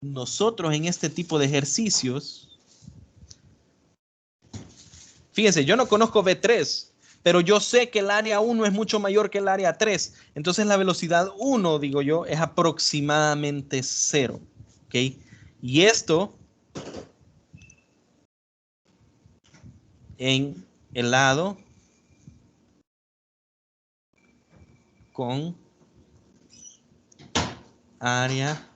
nosotros en este tipo de ejercicios, fíjense, yo no conozco V3, pero yo sé que el área 1 es mucho mayor que el área 3. Entonces la velocidad 1, digo yo, es aproximadamente 0. ¿Ok? Y esto en el lado con área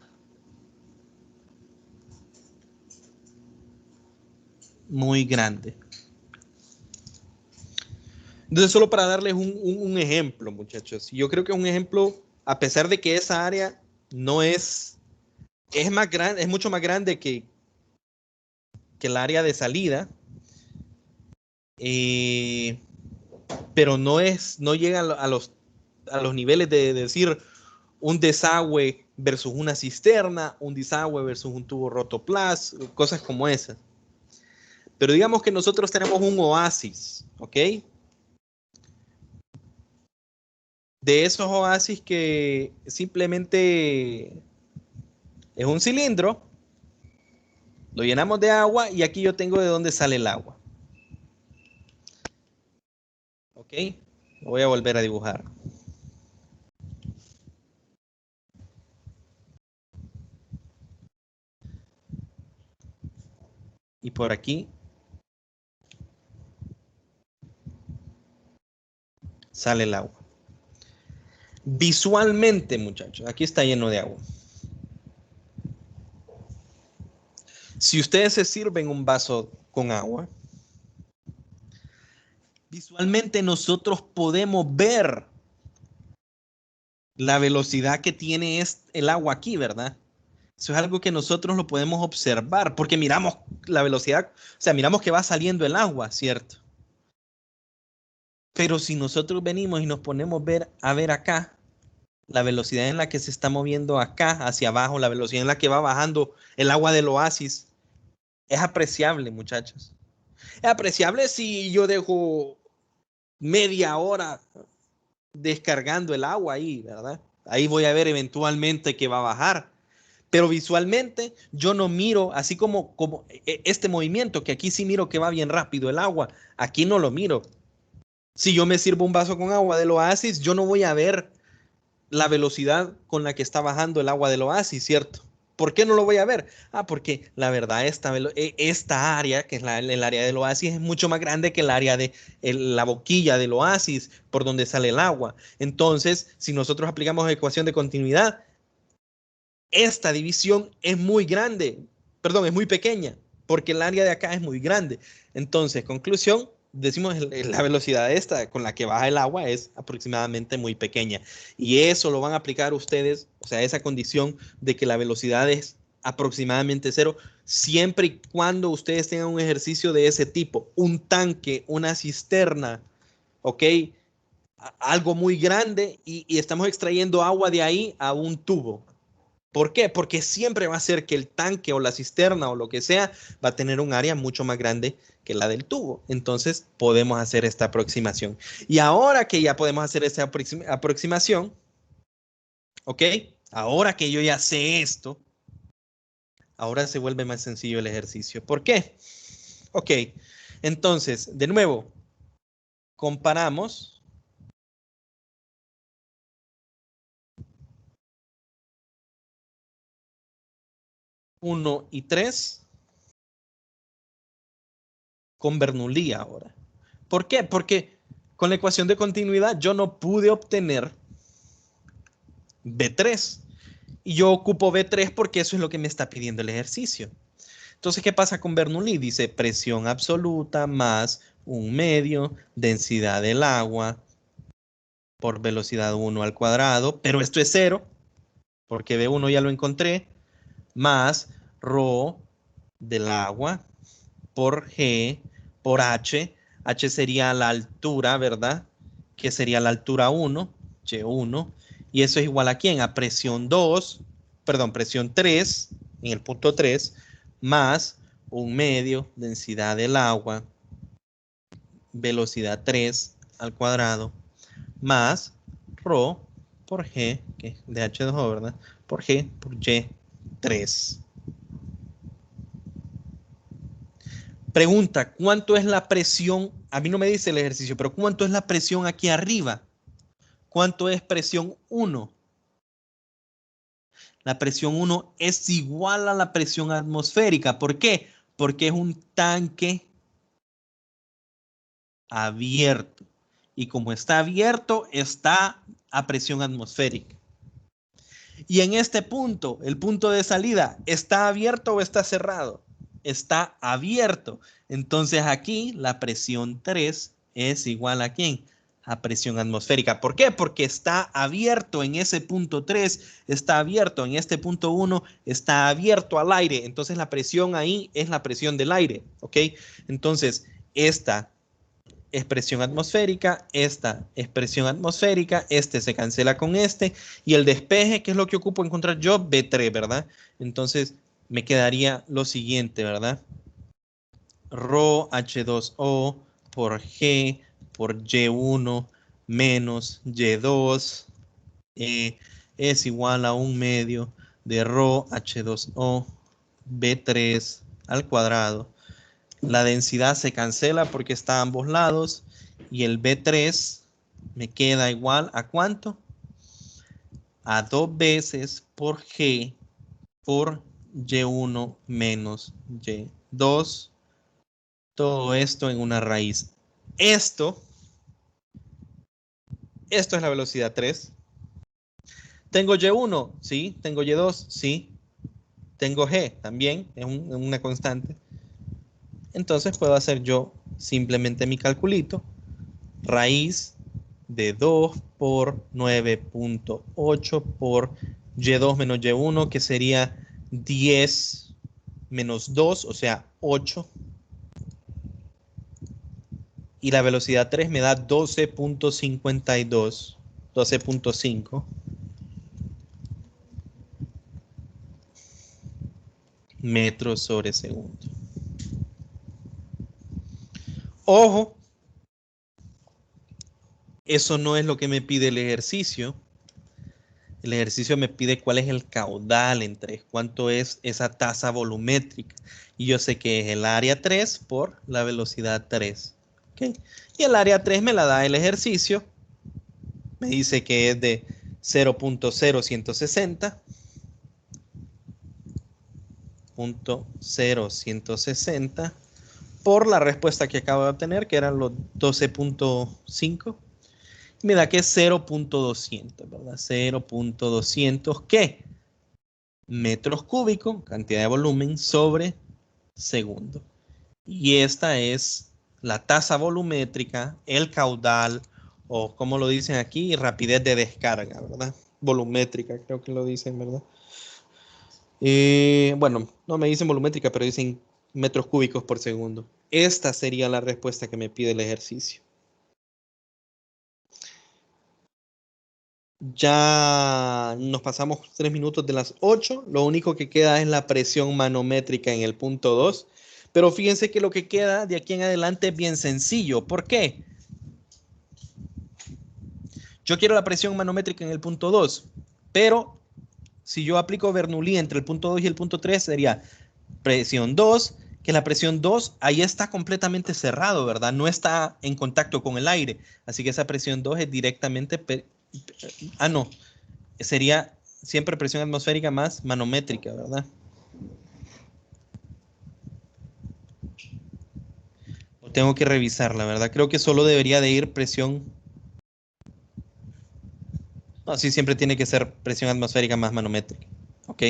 muy grande. Entonces, solo para darles un ejemplo, muchachos. Yo creo que es un ejemplo, a pesar de que esa área no es más grande, es mucho más grande que el área de salida, pero no llega a los niveles de decir un desagüe versus una cisterna, un desagüe versus un tubo rotoplas, cosas como esas. Pero digamos que nosotros tenemos un oasis, ¿ok? De esos oasis que simplemente es un cilindro, lo llenamos de agua y aquí yo tengo de dónde sale el agua. ¿Ok? Lo voy a volver a dibujar. Y por aquí sale el agua. Visualmente, muchachos, aquí está lleno de agua. Si ustedes se sirven un vaso con agua, visualmente nosotros podemos ver la velocidad que tiene el agua aquí, ¿verdad? Eso es algo que nosotros lo podemos observar porque miramos la velocidad, o sea, miramos que va saliendo el agua, ¿cierto? Pero si nosotros venimos y nos ponemos a ver acá, la velocidad en la que se está moviendo acá hacia abajo, la velocidad en la que va bajando el agua del oasis, es apreciable, muchachos. Es apreciable si yo dejo media hora descargando el agua ahí, ¿verdad? Ahí voy a ver eventualmente que va a bajar. Pero visualmente yo no miro, así como este movimiento, que aquí sí miro que va bien rápido el agua, aquí no lo miro. Si yo me sirvo un vaso con agua del oasis, yo no voy a ver la velocidad con la que está bajando el agua del oasis, ¿cierto? ¿Por qué no lo voy a ver? Porque la verdad esta área, que es el área del oasis, es mucho más grande que el área de la boquilla del oasis por donde sale el agua. Entonces, si nosotros aplicamos la ecuación de continuidad, esta división es muy grande, perdón, es muy pequeña, porque el área de acá es muy grande. Entonces, conclusión, decimos la velocidad esta con la que baja el agua es aproximadamente muy pequeña. Y eso lo van a aplicar ustedes, o sea, esa condición de que la velocidad es aproximadamente cero, siempre y cuando ustedes tengan un ejercicio de ese tipo, un tanque, una cisterna, ¿ok? Algo muy grande y estamos extrayendo agua de ahí a un tubo. ¿Por qué? Porque siempre va a ser que el tanque o la cisterna o lo que sea va a tener un área mucho más grande que la del tubo. Entonces podemos hacer esta aproximación. Y ahora que ya podemos hacer esta aproximación, ¿ok? Ahora que yo ya sé esto, ahora se vuelve más sencillo el ejercicio. ¿Por qué? Ok, entonces, de nuevo, comparamos. 1 y 3 con Bernoulli ahora. ¿Por qué? Porque con la ecuación de continuidad yo no pude obtener B3. Y yo ocupo B3 porque eso es lo que me está pidiendo el ejercicio. Entonces, ¿qué pasa con Bernoulli? Dice presión absoluta más un medio, densidad del agua por velocidad 1 al cuadrado, pero esto es 0, porque B1 ya lo encontré, más ρ del agua por G por H. H sería la altura, ¿verdad? Que sería la altura 1, Y1. Y eso es igual a ¿quién? A presión 2, perdón, presión 3, en el punto 3, más un medio, densidad del agua, velocidad 3 al cuadrado, más ρ por G, que es de H2O, ¿verdad? Por G por Y3. Pregunta, ¿cuánto es la presión? A mí no me dice el ejercicio, pero ¿cuánto es la presión aquí arriba? ¿Cuánto es presión 1? La presión 1 es igual a la presión atmosférica. ¿Por qué? Porque es un tanque abierto. Y como está abierto, está a presión atmosférica. Y en este punto, el punto de salida, ¿está abierto o está cerrado? Está abierto. Entonces aquí la presión 3 es igual a ¿quién? A presión atmosférica. ¿Por qué? Porque está abierto en ese punto 3, está abierto en este punto 1, está abierto al aire. Entonces la presión ahí es la presión del aire. ¿Ok? Entonces esta expresión atmosférica, esta expresión atmosférica, este se cancela con este, y el despeje, ¿qué es lo que ocupo encontrar yo? B3, ¿verdad? Entonces me quedaría lo siguiente, ¿verdad? Rho H2O por G por Y1 menos Y2 es igual a un medio de Rho H2O B3 al cuadrado. La densidad se cancela porque está a ambos lados y el B3 me queda igual a ¿cuánto? A 2 veces por G por Y1 menos Y2. Todo esto en una raíz. Esto es la velocidad 3. ¿Tengo Y1? Sí. ¿Tengo Y2? Sí. Tengo G también, es una constante. Entonces puedo hacer yo simplemente mi calculito. Raíz de 2 por 9.8 por Y2 menos Y1, que sería 10 menos 2, o sea, 8. Y la velocidad 3 me da 12.52, 12.5 metros sobre segundo. Ojo, eso no es lo que me pide el ejercicio. El ejercicio me pide cuál es el caudal en 3, cuánto es esa tasa volumétrica. Y yo sé que es el área 3 por la velocidad 3. ¿Okay? Y el área 3 me la da el ejercicio. Me dice que es de 0.0160. 0.0160 por la respuesta que acabo de obtener, que eran los 12.5. Me da que es 0.200, ¿verdad? 0.200, ¿qué? Metros cúbicos, cantidad de volumen, sobre segundo. Y esta es la tasa volumétrica, el caudal, o como lo dicen aquí, rapidez de descarga, ¿verdad? Volumétrica, creo que lo dicen, ¿verdad? Bueno, no me dicen volumétrica, pero dicen metros cúbicos por segundo. Esta sería la respuesta que me pide el ejercicio. Ya nos pasamos 3 minutos de las 8. Lo único que queda es la presión manométrica en el punto 2. Pero fíjense que lo que queda de aquí en adelante es bien sencillo. ¿Por qué? Yo quiero la presión manométrica en el punto 2, pero si yo aplico Bernoulli entre el punto 2 y el punto 3 sería presión 2, que la presión 2 ahí está completamente cerrado, ¿verdad? No está en contacto con el aire. Así que esa presión 2 es directamente... no. Sería siempre presión atmosférica más manométrica, ¿verdad? Tengo que revisarla, ¿verdad? Creo que solo debería de ir presión... No, sí, siempre tiene que ser presión atmosférica más manométrica, ¿ok?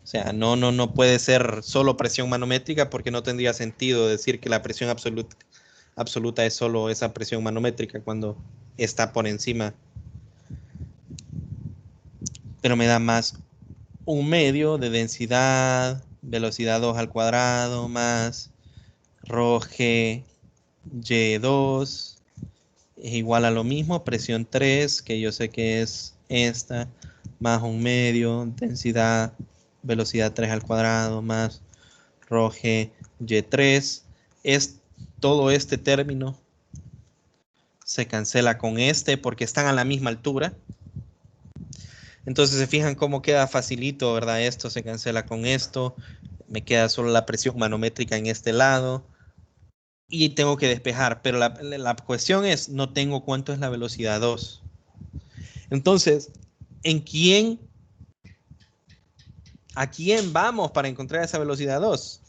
O sea, no puede ser solo presión manométrica porque no tendría sentido decir que la presión absoluta es solo esa presión manométrica cuando está por encima. Pero me da más 1/2 de densidad, velocidad 2 al cuadrado, más ρg y2 es igual a lo mismo, presión 3, que yo sé que es esta, más 1/2, densidad, velocidad 3 al cuadrado, más ρg y3. Es todo este término se cancela con este porque están a la misma altura. Entonces se fijan cómo queda facilito, ¿verdad? Esto se cancela con esto. Me queda solo la presión manométrica en este lado. Y tengo que despejar, pero la cuestión es, no tengo cuánto es la velocidad 2. Entonces, ¿a quién vamos para encontrar esa velocidad 2?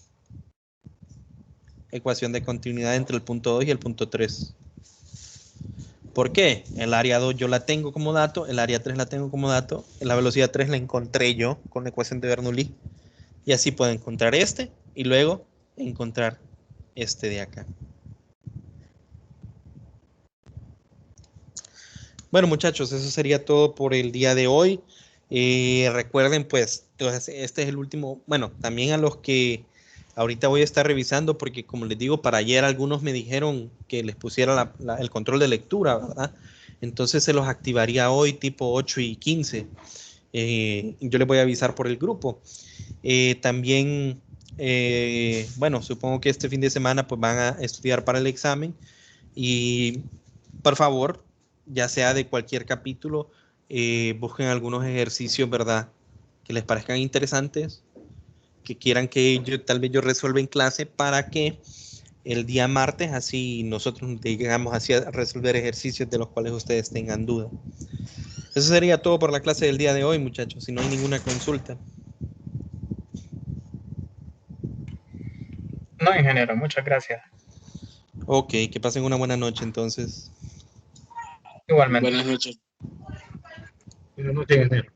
Ecuación de continuidad entre el punto 2 y el punto 3. ¿Por qué? El área 2 yo la tengo como dato, el área 3 la tengo como dato, la velocidad 3 la encontré yo con la ecuación de Bernoulli. Y así puedo encontrar este y luego encontrar este de acá. Bueno, muchachos, eso sería todo por el día de hoy. Recuerden, pues, este es el último. Bueno, también a los que ahorita voy a estar revisando, porque como les digo, para ayer algunos me dijeron que les pusiera el control de lectura, ¿verdad? Entonces se los activaría hoy, tipo 8:15. Yo les voy a avisar por el grupo. También, bueno, supongo que este fin de semana pues van a estudiar para el examen y por favor, ya sea de cualquier capítulo, busquen algunos ejercicios, ¿verdad? Que les parezcan interesantes, que quieran que tal vez yo resuelva en clase para que el día martes así nosotros llegamos así a resolver ejercicios de los cuales ustedes tengan duda. Eso sería todo por la clase del día de hoy, muchachos, si no hay ninguna consulta. No, ingeniero, muchas gracias. Ok, que pasen una buena noche entonces. Igualmente. Buenas noches. Buenas noches, ingeniero.